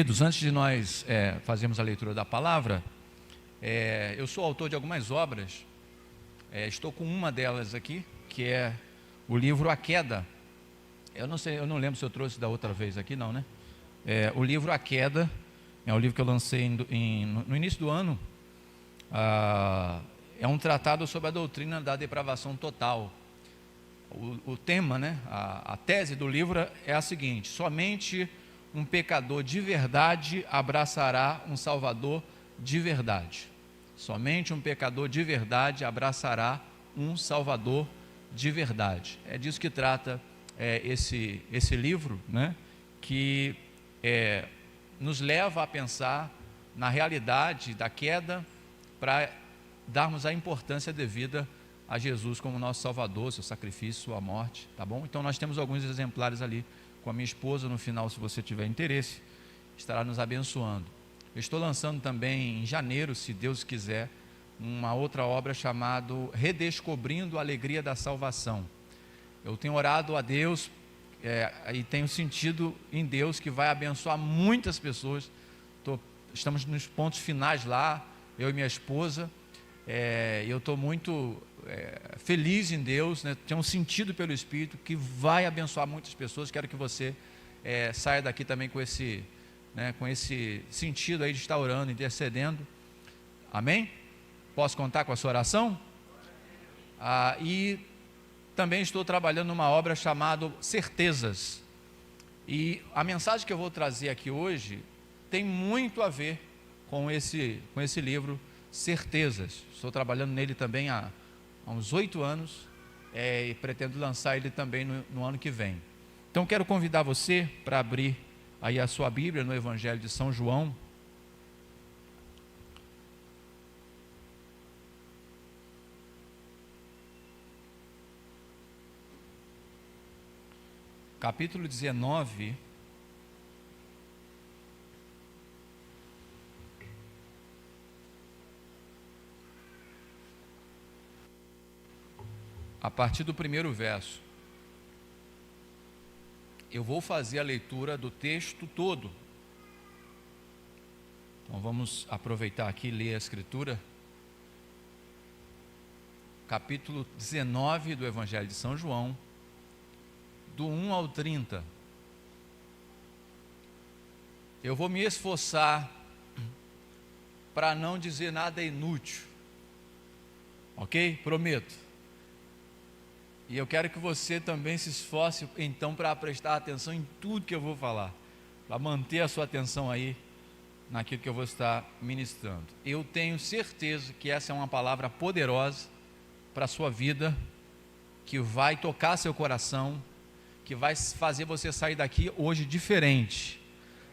Antes de nós fazermos a leitura da palavra, eu sou autor de algumas obras, estou com uma delas aqui, que é o livro A Queda. Eu não lembro se eu trouxe da outra vez aqui, não, né? O livro A Queda é um livro que eu lancei no início do ano. É um tratado sobre a doutrina da depravação total. O tema, né? A tese do livro é a seguinte: somente um pecador de verdade abraçará um Salvador de verdade. Somente um pecador de verdade abraçará um Salvador de verdade. É disso que trata esse livro, né? Que nos leva a pensar na realidade da queda, para darmos a importância devida a Jesus como nosso Salvador, seu sacrifício, sua morte, tá bom? Então nós temos alguns exemplares ali com a minha esposa. No final, se você tiver interesse, estará nos abençoando. Eu estou lançando também em janeiro, se Deus quiser, uma outra obra chamada Redescobrindo a Alegria da Salvação. Eu tenho orado a Deus e tenho sentido em Deus que vai abençoar muitas pessoas. Estamos nos pontos finais lá, eu e minha esposa, eu estou muito feliz em Deus, né? Tenho um sentido pelo Espírito que vai abençoar muitas pessoas. Quero que você saia daqui também com esse sentido aí de estar orando, intercedendo. Amém? Posso contar com a sua oração? E também estou trabalhando numa obra chamada Certezas, e a mensagem que eu vou trazer aqui hoje tem muito a ver com esse livro Certezas. Estou trabalhando nele também há uns 8 anos, e pretendo lançar ele também no ano que vem. Então quero convidar você para abrir aí a sua Bíblia no Evangelho de São João, capítulo 19, a partir do primeiro verso. Eu vou fazer a leitura do texto todo. Então vamos aproveitar aqui e ler a Escritura. Capítulo 19 do Evangelho de São João, do 1 ao 30. Eu vou me esforçar para não dizer nada inútil, ok? Prometo. E eu quero que você também se esforce então para prestar atenção em tudo que eu vou falar, para manter a sua atenção aí naquilo que eu vou estar ministrando. Eu tenho certeza que essa é uma palavra poderosa para a sua vida, que vai tocar seu coração, que vai fazer você sair daqui hoje diferente.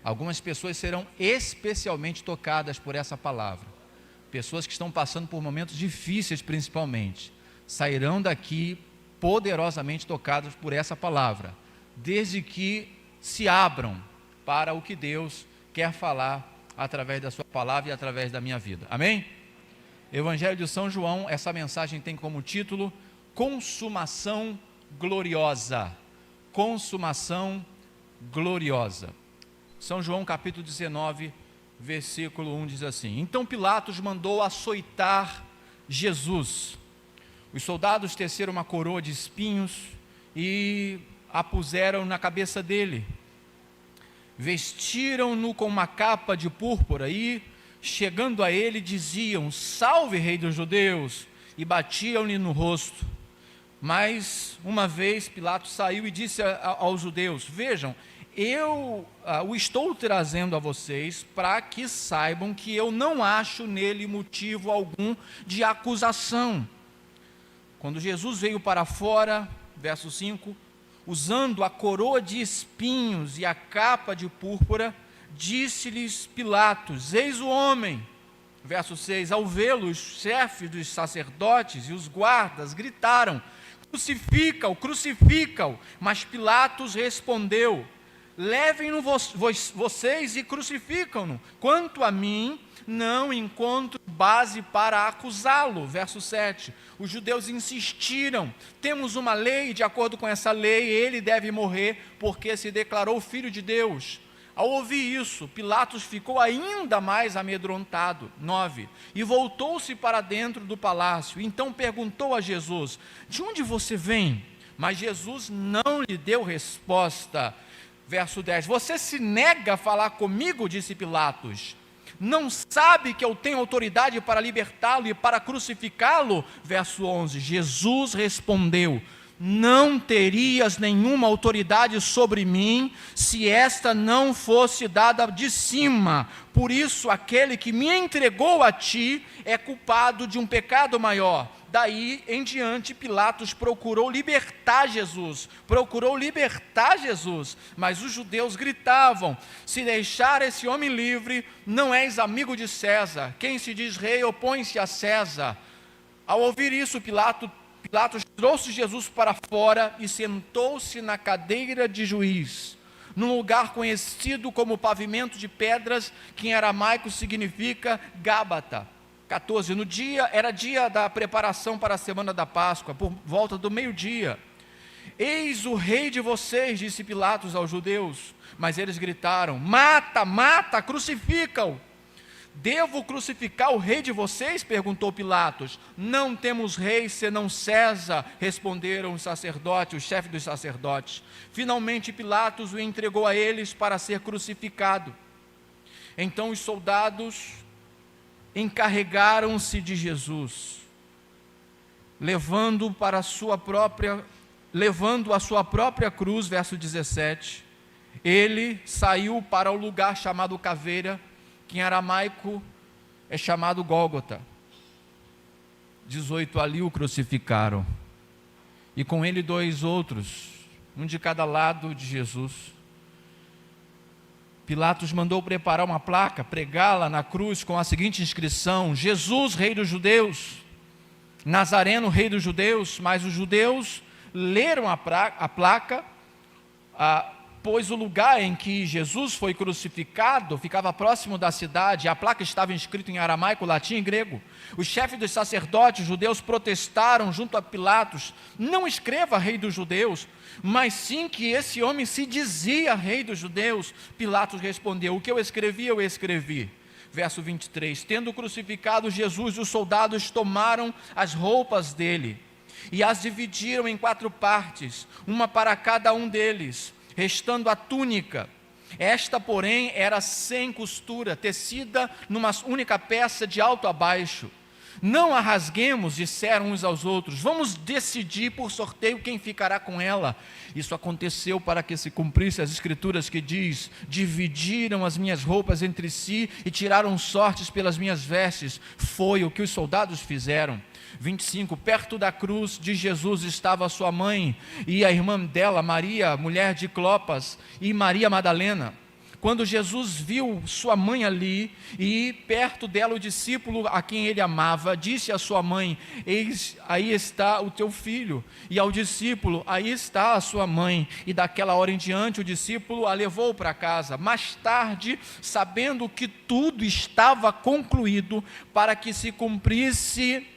Algumas pessoas serão especialmente tocadas por essa palavra. Pessoas que estão passando por momentos difíceis, principalmente, sairão daqui poderosamente tocadas por essa palavra, desde que se abram para o que Deus quer falar através da sua palavra e através da minha vida. Amém? Evangelho de São João, essa mensagem tem como título Consumação Gloriosa. Consumação gloriosa. São João capítulo 19, versículo 1 diz assim: Então Pilatos mandou açoitar Jesus. Os soldados teceram uma coroa de espinhos e a puseram na cabeça dele. Vestiram-no com uma capa de púrpura e, chegando a ele, diziam: Salve, Rei dos Judeus! E batiam-lhe no rosto. Mas, uma vez, Pilatos saiu e disse aos judeus: Vejam, eu o estou trazendo a vocês para que saibam que eu não acho nele motivo algum de acusação. Quando Jesus veio para fora, verso 5, usando a coroa de espinhos e a capa de púrpura, disse-lhes Pilatos: Eis o homem. Verso 6, ao vê-lo, os chefes dos sacerdotes e os guardas gritaram: Crucifica-o, crucifica-o. Mas Pilatos respondeu: Levem-no vocês e crucificam-no. Quanto a mim, não encontro base para acusá-lo. Verso 7, os judeus insistiram: temos uma lei, de acordo com essa lei, ele deve morrer, porque se declarou filho de Deus. Ao ouvir isso, Pilatos ficou ainda mais amedrontado. 9. E voltou-se para dentro do palácio. Então perguntou a Jesus: de onde você vem? Mas Jesus não lhe deu resposta. Verso 10. Você se nega a falar comigo? Disse Pilatos. Não sabe que eu tenho autoridade para libertá-lo e para crucificá-lo? Verso 11. Jesus respondeu: não terias nenhuma autoridade sobre mim, se esta não fosse dada de cima. Por isso, aquele que me entregou a ti é culpado de um pecado maior. Daí em diante, Pilatos procurou libertar Jesus, mas os judeus gritavam: se deixar esse homem livre, não és amigo de César. Quem se diz rei opõe-se a César. Ao ouvir isso, Pilatos trouxe Jesus para fora e sentou-se na cadeira de juiz, num lugar conhecido como pavimento de pedras, que em aramaico significa Gábata. 14. Era dia da preparação para a semana da Páscoa, por volta do meio-dia. Eis o rei de vocês, disse Pilatos aos judeus. Mas eles gritaram: mata, mata, crucifica-o. Devo crucificar o rei de vocês? Perguntou Pilatos. Não temos rei senão César, responderam os sacerdotes, o chefe dos sacerdotes. Finalmente Pilatos o entregou a eles para ser crucificado. Então os soldados encarregaram-se de Jesus, levando a sua própria cruz. Verso 17. Ele saiu para o lugar chamado Caveira, que em aramaico é chamado Gólgota. 18. Ali o crucificaram, e com ele 2 outros, um de cada lado de Jesus. Pilatos mandou preparar uma placa, pregá-la na cruz com a seguinte inscrição: Jesus, rei dos judeus, Nazareno, rei dos judeus. Mas os judeus leram a placa, pois o lugar em que Jesus foi crucificado ficava próximo da cidade. A placa estava escrita em aramaico, latim e grego. Os chefes dos sacerdotes judeus protestaram junto a Pilatos: não escreva rei dos judeus, mas sim que esse homem se dizia rei dos judeus. Pilatos respondeu: o que eu escrevi. Verso 23. Tendo crucificado Jesus, os soldados tomaram as roupas dele e as dividiram em 4 partes, uma para cada um deles, restando a túnica. Esta, porém, era sem costura, tecida numa única peça de alto a baixo. Não a rasguemos, disseram uns aos outros, vamos decidir por sorteio quem ficará com ela. Isso aconteceu para que se cumprisse as escrituras que diz: dividiram as minhas roupas entre si e tiraram sortes pelas minhas vestes. Foi o que os soldados fizeram. 25. Perto da cruz de Jesus estava sua mãe e a irmã dela, Maria, mulher de Clopas, e Maria Madalena. Quando Jesus viu sua mãe ali e perto dela o discípulo a quem ele amava, disse à sua mãe: eis, aí está o teu filho. E ao discípulo: aí está a sua mãe. E daquela hora em diante o discípulo a levou para casa. Mais tarde, sabendo que tudo estava concluído, para que se cumprisse,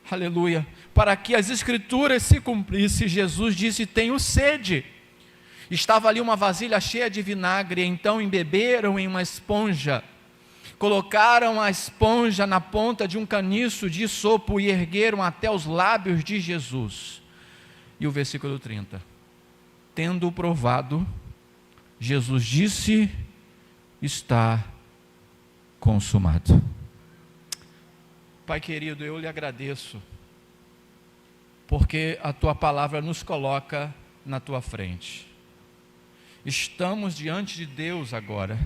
aleluia, para que as escrituras se cumprissem, Jesus disse: tenho sede. Estava ali uma vasilha cheia de vinagre. Então embeberam em uma esponja, colocaram a esponja na ponta de um caniço de sopo e ergueram até os lábios de Jesus. E o versículo 30. Tendo provado, Jesus disse: está consumado. Pai querido, eu lhe agradeço, porque a tua palavra nos coloca na tua frente. Estamos diante de Deus agora,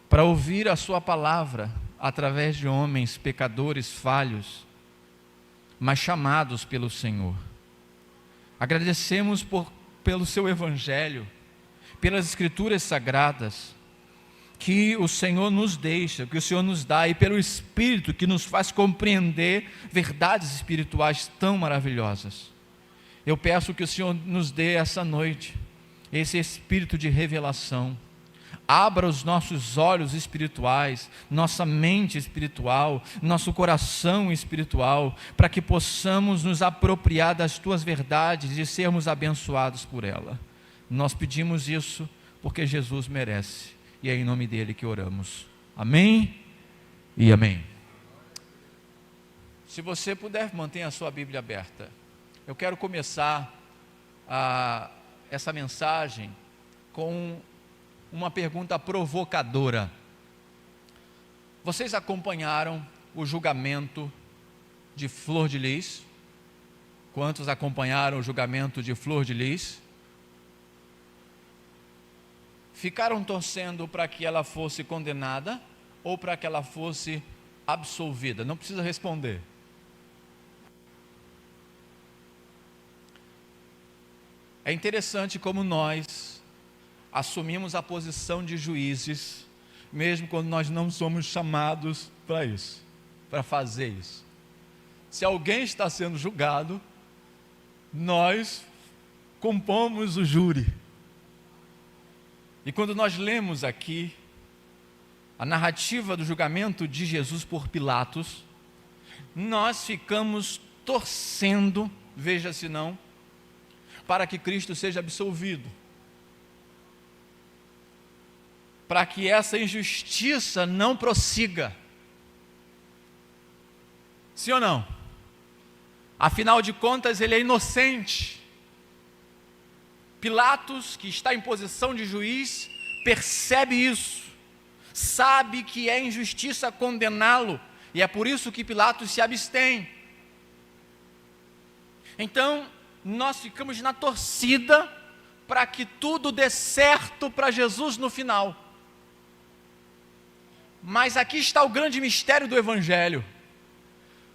para ouvir a sua palavra, através de homens pecadores, falhos, mas chamados pelo Senhor. Agradecemos pelo seu evangelho, pelas escrituras sagradas, que o Senhor nos deixa, que o Senhor nos dá, e pelo Espírito que nos faz compreender verdades espirituais tão maravilhosas. Eu peço que o Senhor nos dê essa noite esse espírito de revelação. Abra os nossos olhos espirituais, nossa mente espiritual, nosso coração espiritual, para que possamos nos apropriar das tuas verdades e sermos abençoados por ela. Nós pedimos isso porque Jesus merece, e é em nome dele que oramos. Amém e amém. Se você puder, mantenha a sua Bíblia aberta. Eu quero começar essa mensagem com uma pergunta provocadora. Vocês acompanharam o julgamento de Flor de Lis? Quantos acompanharam o julgamento de Flor de Lis? Ficaram torcendo para que ela fosse condenada ou para que ela fosse absolvida? Não precisa responder. É interessante como nós assumimos a posição de juízes, mesmo quando nós não somos chamados para isso, para fazer isso. Se alguém está sendo julgado, nós compomos o júri. E quando nós lemos aqui a narrativa do julgamento de Jesus por Pilatos, nós ficamos torcendo, veja se não, para que Cristo seja absolvido, para que essa injustiça não prossiga. Sim ou não? Afinal de contas, ele é inocente. Pilatos, que está em posição de juiz, percebe isso, sabe que é injustiça condená-lo, e é por isso que Pilatos se abstém. Então, nós ficamos na torcida para que tudo dê certo para Jesus no final. Mas aqui está o grande mistério do Evangelho.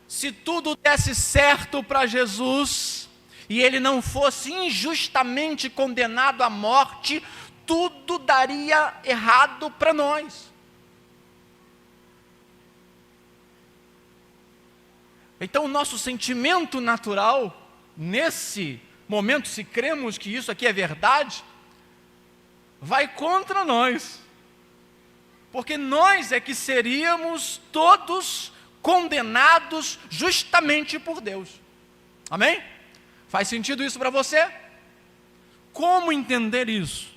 Se tudo desse certo para Jesus, e ele não fosse injustamente condenado à morte, tudo daria errado para nós. Então o nosso sentimento natural, nesse momento, se cremos que isso aqui é verdade, vai contra nós, porque nós é que seríamos todos condenados justamente por Deus. Amém? Faz sentido isso para você? Como entender isso?